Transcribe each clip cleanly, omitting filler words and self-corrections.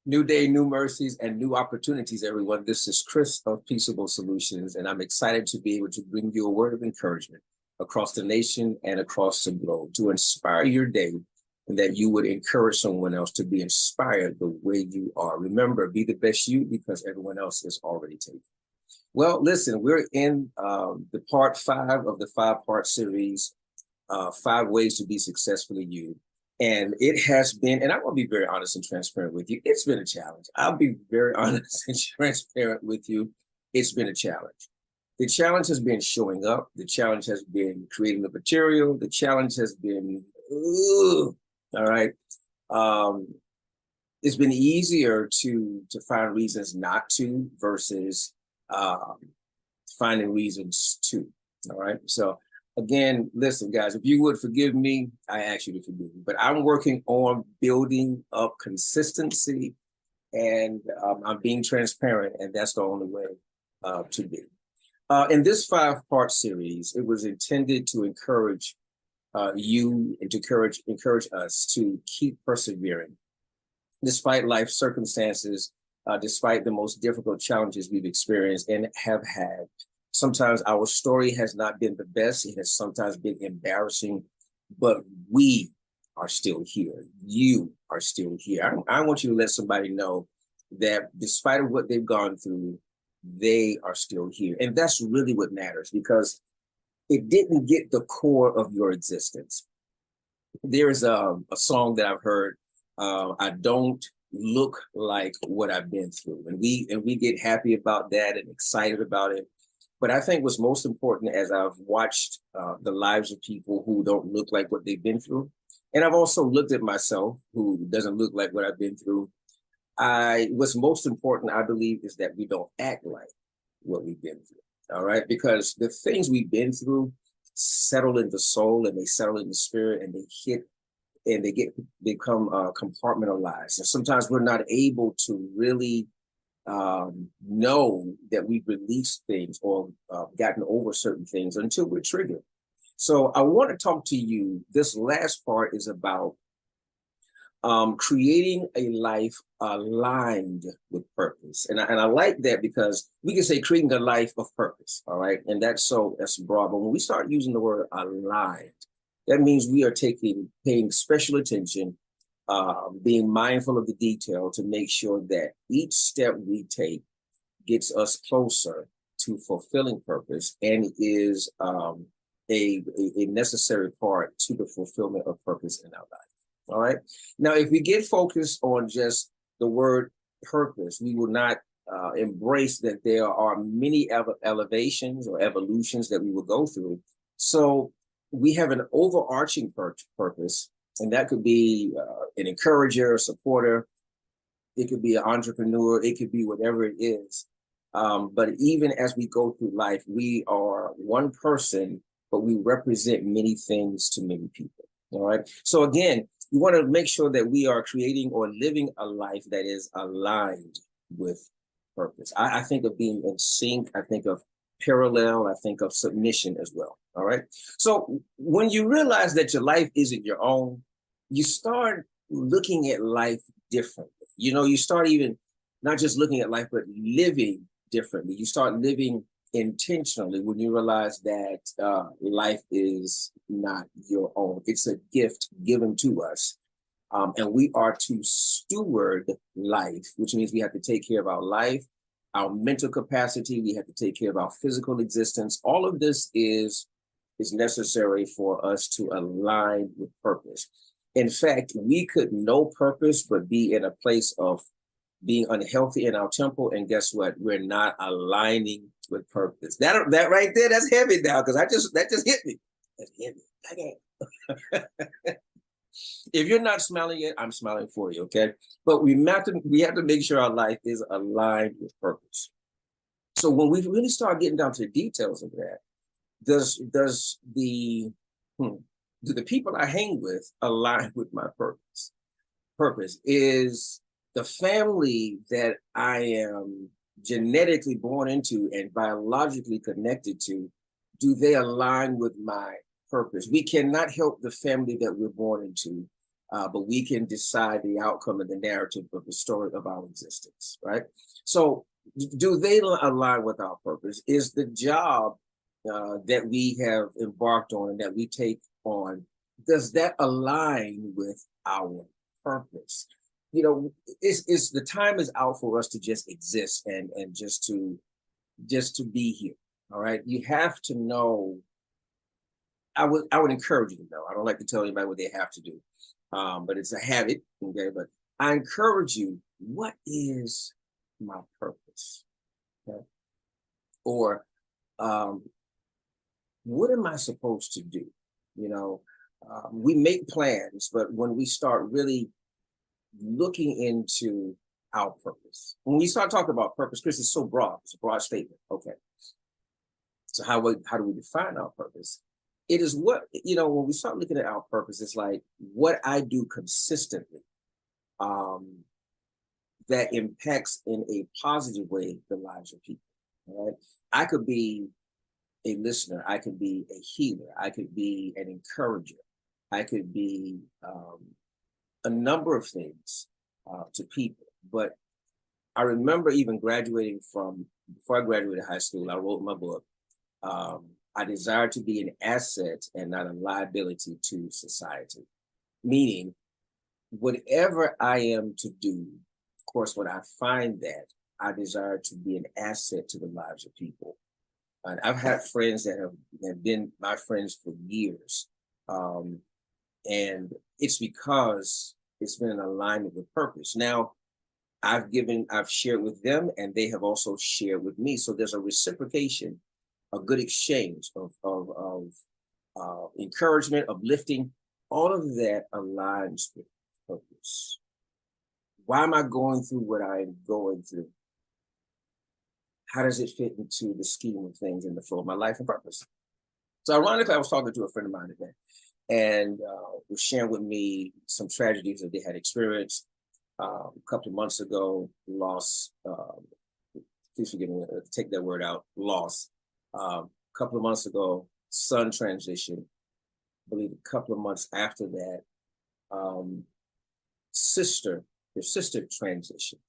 New day, new mercies, and new opportunities, everyone. This is Chris of Peaceable Solutions, and I'm excited to be able to bring you a word of encouragement across the nation and across the globe to inspire your day and that you would encourage someone else to be inspired the way you are. Remember, be the best you because everyone else is already taken. Well, listen, we're in the part 5 of the 5-part series, 5 ways to be successfully you. And it has been, and I want to be very honest and transparent with you, it's been a challenge. I'll be very honest and transparent with you. It's been a challenge. The challenge has been showing up. The challenge has been creating the material. The challenge has been, all right. It's been easier to find reasons not to versus finding reasons to, all right? So again, listen, guys, if you would forgive me, I ask you to forgive me. But I'm working on building up consistency, and I'm being transparent, and that's the only way to be. In this 5-part series, it was intended to encourage you and to encourage us to keep persevering, despite life circumstances, despite the most difficult challenges we've experienced and have had. Sometimes our story has not been the best. It has sometimes been embarrassing, but we are still here. You are still here. I want you to let somebody know that despite of what they've gone through, they are still here. And that's really what matters, because it didn't get the core of your existence. There's a song that I've heard, I don't look like what I've been through. And we get happy about that and excited about it. But I think what's most important, as I've watched the lives of people who don't look like what they've been through, and I've also looked at myself who doesn't look like what I've been through, what's most important, I believe, is that we don't act like what we've been through, all right? Because the things we've been through settle in the soul, and they settle in the spirit, and they become compartmentalized. And sometimes we're not able to really know that we've released things or gotten over certain things until we're triggered. So I want to talk to you. This last part is about creating a life aligned with purpose. And I like that, because we can say creating a life of purpose, all right? And that's broad. But when we start using the word aligned, that means we are paying special attention, being mindful of the detail to make sure that each step we take gets us closer to fulfilling purpose and is a necessary part to the fulfillment of purpose in our life. All right. Now, if we get focused on just the word purpose, we will not embrace that there are many elevations or evolutions that we will go through. So we have an overarching purpose. And that could be an encourager, a supporter. It could be an entrepreneur. It could be whatever it is. But even as we go through life, we are one person, but we represent many things to many people. All right. So again, we want to make sure that we are creating or living a life that is aligned with purpose. I think of being in sync. I think of parallel. I think of submission as well. All right. So when you realize that your life isn't your own, you start looking at life differently. You start even not just looking at life, but living differently. You start living intentionally when you realize that life is not your own. It's a gift given to us. And we are to steward life, which means we have to take care of our life, our mental capacity. We have to take care of our physical existence. All of this is necessary for us to align with purpose. In fact, we could know purpose, but be in a place of being unhealthy in our temple. And guess what? We're not aligning with purpose. That right there, that's heavy now, because that just hit me. That's heavy. If you're not smiling yet, I'm smiling for you, okay? But we have to make sure our life is aligned with purpose. So when we really start getting down to the details of that, do the people I hang with align with my purpose? Purpose is the family that I am genetically born into and biologically connected to. Do they align with my purpose? We cannot help the family that we're born into, but we can decide the outcome and the narrative of the story of our existence, right? So, do they align with our purpose? Is the job that we have embarked on and that we take on, does that align with our purpose? You know, it's the time is out for us to just exist and just to be here. All right, you have to know. I would encourage you to know. I don't like to tell anybody what they have to do, but it's a habit. Okay, but I encourage you. What is my purpose? Okay? Or um, what am I supposed to do? You know, we make plans, but when we start really looking into our purpose, when we start talking about purpose, Chris, is so broad. It's a broad statement. Okay, so how do we define our purpose? It is what, when we start looking at our purpose, it's like what I do consistently um, that impacts in a positive way the lives of people. All right, I could be a listener, I could be a healer, I could be an encourager, I could be a number of things to people. But I remember even graduating before I graduated high school, I wrote my book. I desire to be an asset and not a liability to society. Meaning, whatever I am to do, of course, when I find that, I desire to be an asset to the lives of people. And I've had friends that have been my friends for years. And it's because it's been in alignment with purpose. Now, I've shared with them, and they have also shared with me. So there's a reciprocation, a good exchange of encouragement, uplifting. All of that aligns with purpose. Why am I going through what I'm going through? How does it fit into the scheme of things in the flow of my life and purpose? So ironically, I was talking to a friend of mine today, and was sharing with me some tragedies that they had experienced a couple of months ago. Loss, please forgive me, take that word out, loss. A couple of months ago, son transitioned. I believe a couple of months after that, their sister transitioned.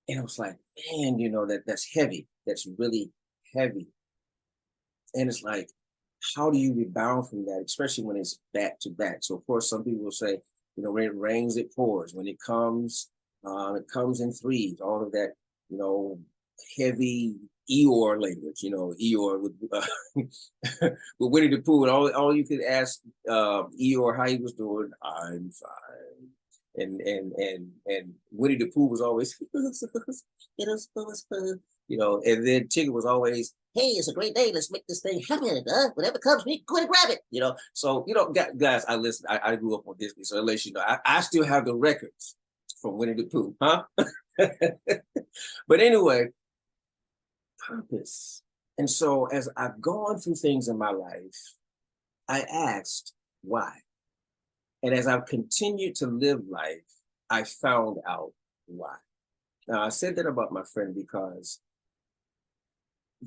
And I was like, man, that's heavy. That's really heavy. And it's like, how do you rebound from that, especially when it's back to back? So, of course, some people will say, when it rains, it pours. When it comes in threes, all of that, heavy Eeyore language, Eeyore with, with Winnie the Pooh. And all you could ask Eeyore how he was doing, I'm fine. And Winnie the Pooh was always, and then Tigger was always, hey, it's a great day. Let's make this thing happen. Whatever comes, we go and grab it. So guys, I grew up on Disney, so unless I still have the records from Winnie the Pooh, huh? But anyway, purpose. And so as I've gone through things in my life, I asked why. And as I've continued to live life, I found out why. Now, I said that about my friend because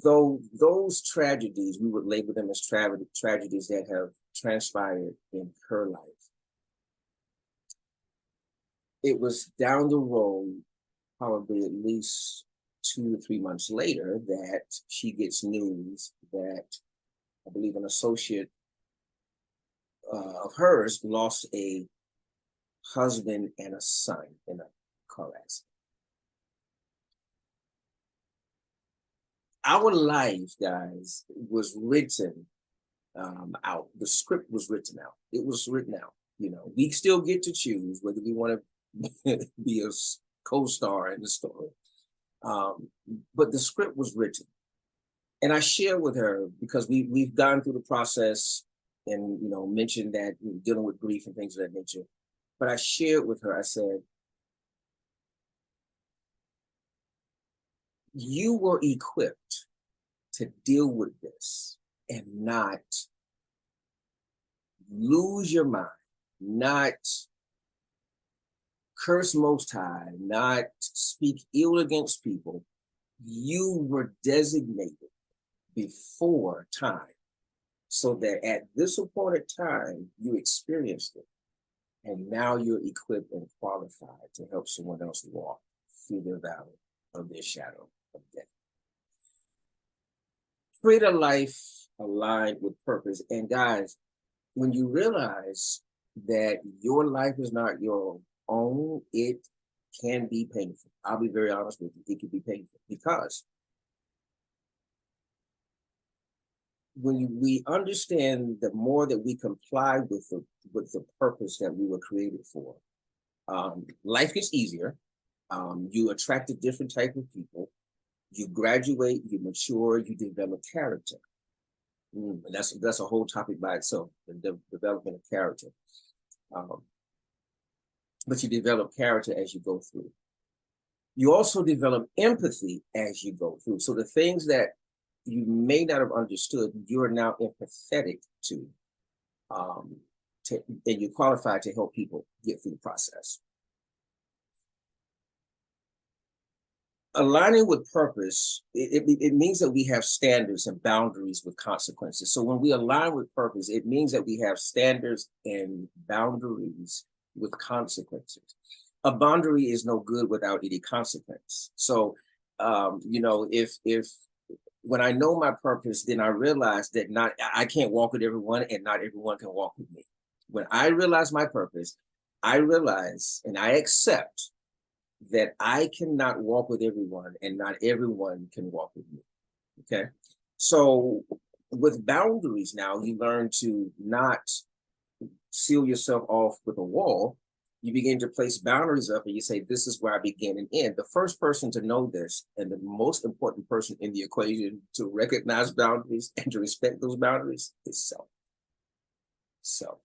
though those tragedies, we would label them as tragedies that have transpired in her life, it was down the road, probably at least 2 to 3 months later, that she gets news that I believe an associate of hers lost a husband and a son in a car accident. Our life, guys, was written out. The script was written out. It was written out. We still get to choose whether we want to be a co-star in the story. But the script was written. And I share with her because we've gone through the process and, mentioned that dealing with grief and things of that nature. But I shared with her, I said, you were equipped to deal with this and not lose your mind, not curse Most High, not speak ill against people. You were designated before time so that at this appointed time, you experienced it. And now you're equipped and qualified to help someone else walk through the valley of their shadow of death. Create a life aligned with purpose. And guys, when you realize that your life is not your own, it can be painful. I'll be very honest with you. It can be painful because when we understand the more that we comply with the purpose that we were created for, life gets easier. You attract a different type of people. You graduate, you mature, you develop character. And that's a whole topic by itself, the development of character. But you develop character as you go through. You also develop empathy as you go through. So the things that you may not have understood, you're now empathetic to, and you're qualified to help people get through the process. Aligning with purpose, it means that we have standards and boundaries with consequences. So when we align with purpose, it means that we have standards and boundaries with consequences. A boundary is no good without any consequence. So, if when I know my purpose, then I realize that I can't walk with everyone and not everyone can walk with me. When I realize my purpose, I realize and I accept that I cannot walk with everyone and not everyone can walk with me. Okay. So with boundaries now, you learn to not seal yourself off with a wall. You begin to place boundaries up and you say, this is where I begin and end. The first person to know this and the most important person in the equation to recognize boundaries and to respect those boundaries is self. So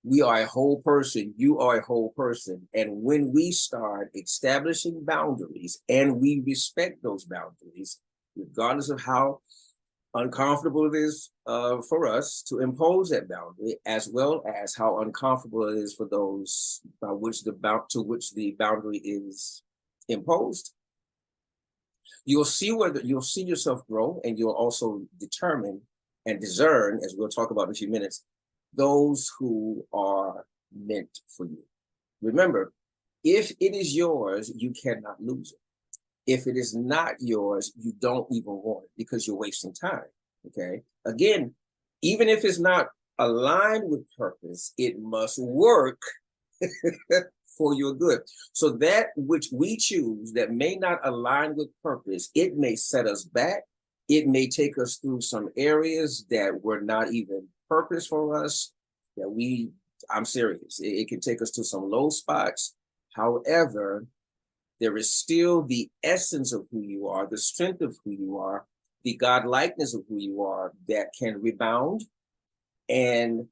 we are a whole person. You are a whole person. And when we start establishing boundaries and we respect those boundaries, regardless of how uncomfortable it is for us to impose that boundary, as well as how uncomfortable it is for those to which the boundary is imposed, you'll see yourself grow, and you'll also determine and discern, as we'll talk about in a few minutes, those who are meant for you. Remember, if it is yours, you cannot lose it. If it is not yours, you don't even want it because you're wasting time. Okay. Again, even if it's not aligned with purpose, it must work for your good. So that which we choose that may not align with purpose, it may set us back. It may take us through some areas that were not even purpose for us, I'm serious. It can take us to some low spots. However, there is still the essence of who you are, the strength of who you are, the God likeness of who you are that can rebound and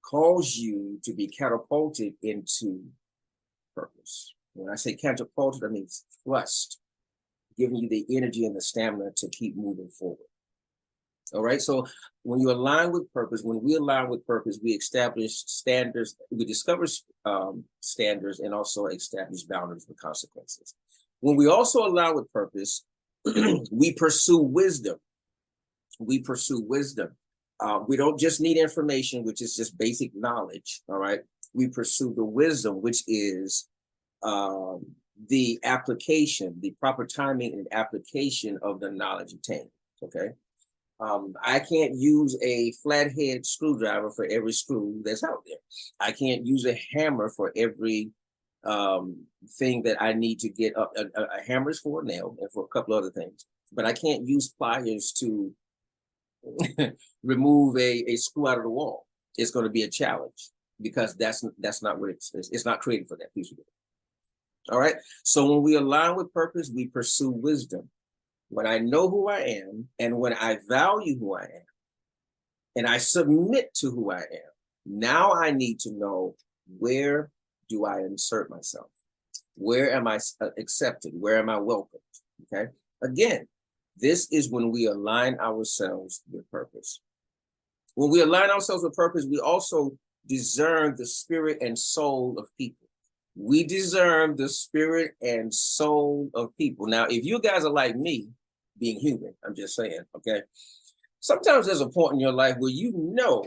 cause you to be catapulted into purpose. When I say catapulted, I mean thrust, giving you the energy and the stamina to keep moving forward. All right. So when you align with purpose, when we align with purpose, we establish standards, we discover standards and also establish boundaries with consequences. When we also align with purpose, we pursue wisdom. We pursue wisdom. We don't just need information, which is just basic knowledge. All right. We pursue the wisdom, which is the application, the proper timing and application of the knowledge obtained. Okay. I can't use a flathead screwdriver for every screw that's out there. I can't use a hammer for every thing that I need to get up. A hammer is for a nail and for a couple other things, but I can't use pliers to remove a screw out of the wall. It's going to be a challenge because that's not what it's not created for that piece of it. All right. So when we align with purpose, we pursue wisdom. When I know who I am and when I value who I am and I submit to who I am, now I need to know, where do I insert myself? Where am I accepted? Where am I welcomed? Okay. Again, this is when we align ourselves with purpose. When we align ourselves with purpose, we also discern the spirit and soul of people. We discern the spirit and soul of people. Now, if you guys are like me, being human, I'm just saying, okay? Sometimes there's a point in your life where you know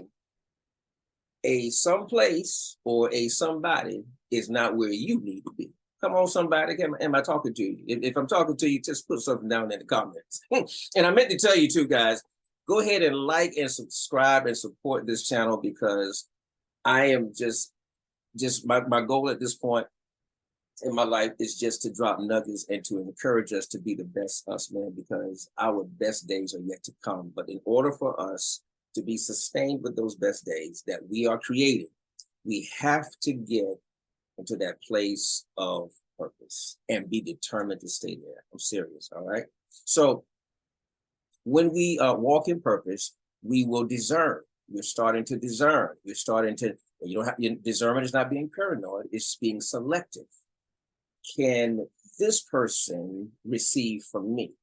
A someplace or a somebody is not where you need to be. Come on, somebody. Am I talking to you? If I'm talking to you, just put something down in the comments. And I meant to tell you too, guys, go ahead and like and subscribe and support this channel, because I am just my goal at this point in my life is just to drop nuggets and to encourage us to be the best us, man, because our best days are yet to come. But in order for us to be sustained with those best days that we are creating, we have to get into that place of purpose and be determined to stay there. I'm serious, all right? So when we walk in purpose, we will discern. We're starting to discern. We're starting to, you don't have, discernment is not being paranoid, it's being selective. Can this person receive from me?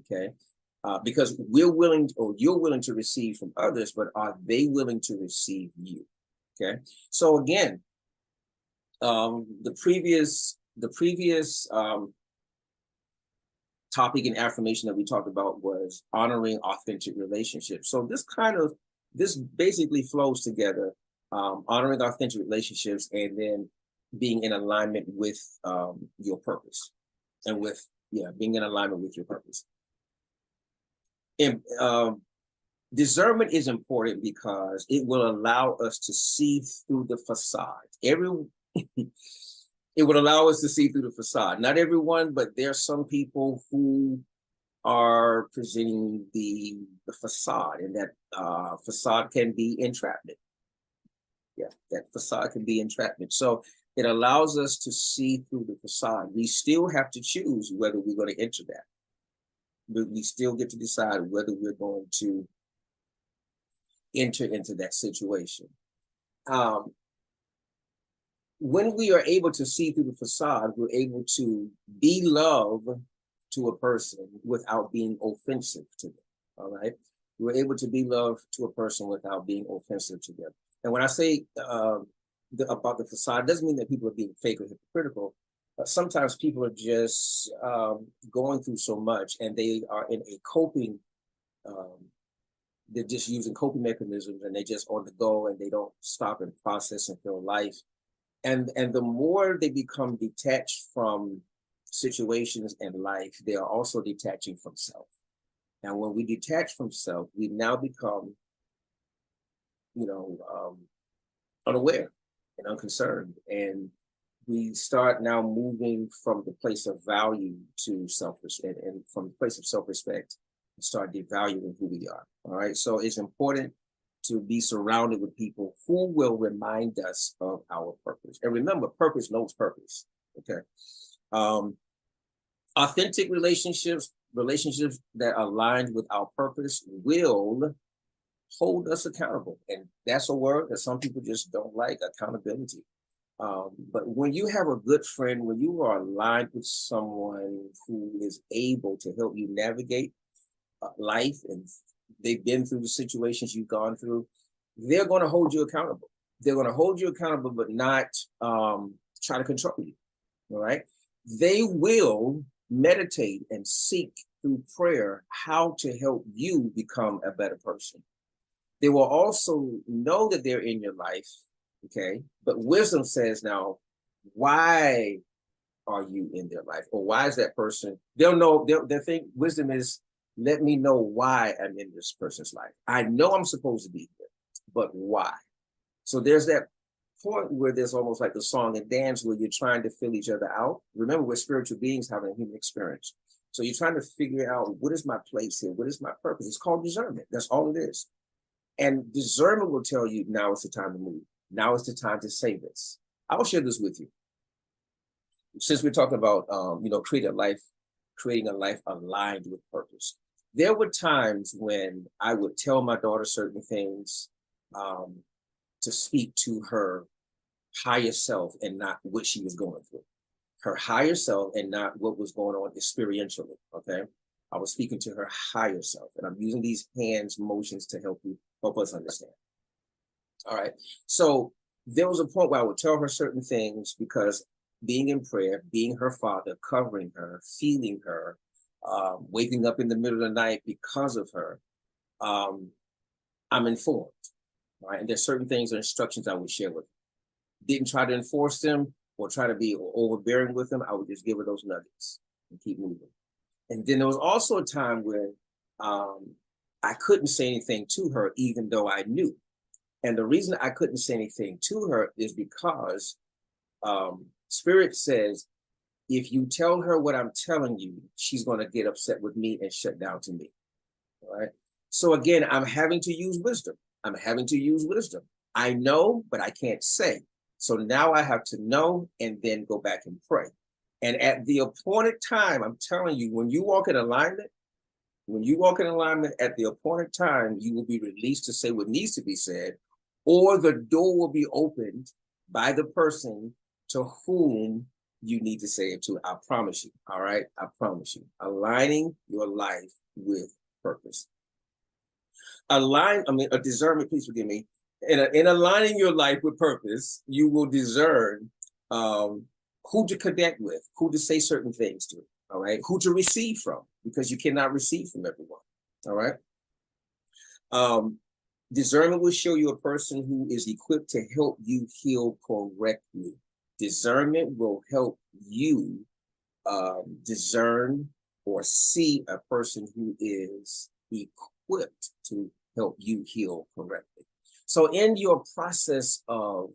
Okay. Because we're willing, or you're willing to receive from others, but are they willing to receive you? Okay. So again, the previous topic and affirmation that we talked about was honoring authentic relationships. So this basically flows together, honoring authentic relationships, and then being in alignment with your purpose, and with being in alignment with your purpose. And discernment is important because it will allow us to see through the facade. It would allow us to see through the facade. Not everyone, but there's some people who are presenting the facade, and that facade can be entrapment. Yeah, that facade can be entrapment. So it allows us to see through the facade. We still have to choose whether we're going to enter that. We still get to decide whether we're going to enter into that situation. When we are able to see through the facade, we're able to be love to a person without being offensive to them. All right. We're able to be love to a person without being offensive to them. And when I say about the facade, doesn't mean that people are being fake or hypocritical. Sometimes people are just going through so much, and they are in a coping, they're just using coping mechanisms, and they just on the go, and they don't stop and process and feel life. And the more they become detached from situations and life, they are also detaching from self. And when we detach from self, we now become, unaware and unconcerned. And we start now moving from the place of value to self-respect, and from the place of self-respect, we start devaluing who we are. All right. So it's important to be surrounded with people who will remind us of our purpose. And remember, purpose knows purpose. Okay. Authentic relationships that aligned with our purpose will hold us accountable. And that's a word that some people just don't like, accountability. But when you have a good friend, when you are aligned with someone who is able to help you navigate life, and they've been through the situations you've gone through, they're going to hold you accountable. They're going to hold you accountable, but not try to control you. All right. They will meditate and seek through prayer how to help you become a better person. They will also know that they're in your life. Okay. But wisdom says, now, why are you in their life? Or why is that person? They'll know, they'll think wisdom is, let me know why I'm in this person's life. I know I'm supposed to be here, but why? So there's that point where there's almost like the song and dance where you're trying to fill each other out. Remember, we're spiritual beings having a human experience. So you're trying to figure out, what is my place here? What is my purpose? It's called discernment. That's all it is. And discernment will tell you, now is the time to move. Now is the time to say this. I'll share this with you. Since we're talking about, creating a life aligned with purpose. There were times when I would tell my daughter certain things to speak to her higher self, and not what she was going through. Her higher self, and not what was going on experientially, okay? I was speaking to her higher self, and I'm using these hands motions to help us understand. All right. So there was a point where I would tell her certain things, because being in prayer, being her father, covering her, feeling her, waking up in the middle of the night because of her, I'm informed. All right. And there's certain things or instructions I would share with them. Didn't try to enforce them or try to be overbearing with them. I would just give her those nuggets and keep moving. And then there was also a time when I couldn't say anything to her, even though I knew. And the reason I couldn't say anything to her is because Spirit says, if you tell her what I'm telling you, she's going to get upset with me and shut down to me. All right. So again, I'm having to use wisdom. I'm having to use wisdom. I know, but I can't say. So now I have to know and then go back and pray. And at the appointed time, I'm telling you, when you walk in alignment, at the appointed time, you will be released to say what needs to be said, or the door will be opened by the person to whom you need to say it to. I promise you. All right. I promise you. Aligning your life with purpose. A discernment, please forgive me. In aligning your life with purpose, you will discern who to connect with, who to say certain things to, all right, who to receive from, because you cannot receive from everyone, all right. Discernment will show you a person who is equipped to help you heal correctly. Discernment will help you discern or see a person who is equipped to help you heal correctly. So in your process of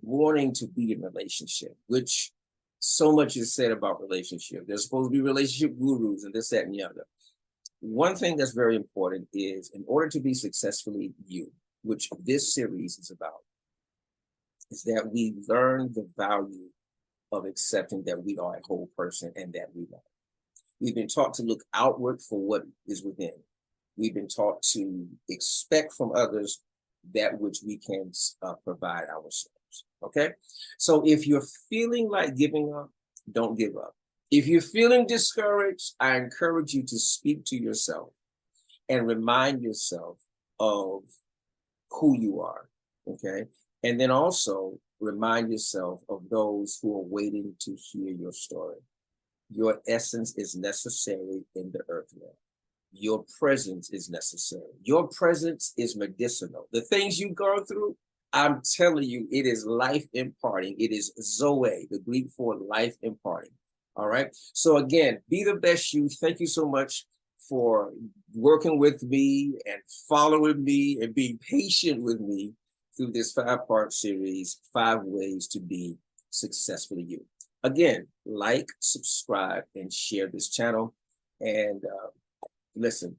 wanting to be in a relationship, which so much is said about relationship, there's supposed to be relationship gurus and this, that, and the other. One thing that's very important is, in order to be successfully you, which this series is about, is that we learn the value of accepting that we are a whole person and that we matter. We've been taught to look outward for what is within. We've been taught to expect from others that which we can provide ourselves. Okay? So if you're feeling like giving up, don't give up. If you're feeling discouraged, I encourage you to speak to yourself and remind yourself of who you are. Okay? And then also remind yourself of those who are waiting to hear your story. Your essence is necessary in the earth realm. Your presence is necessary. Your presence is medicinal. The things you go through, I'm telling you, it is life imparting. It is Zoe, the Greek for life imparting. All right. So again, be the best you. Thank you so much for working with me and following me and being patient with me through this 5-part series, 5 ways to be successfully you. Again, like, subscribe, and share this channel. And listen,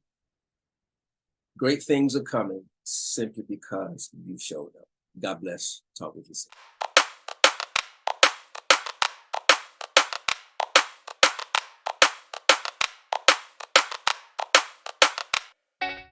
great things are coming simply because you showed up. God bless. Talk with you soon.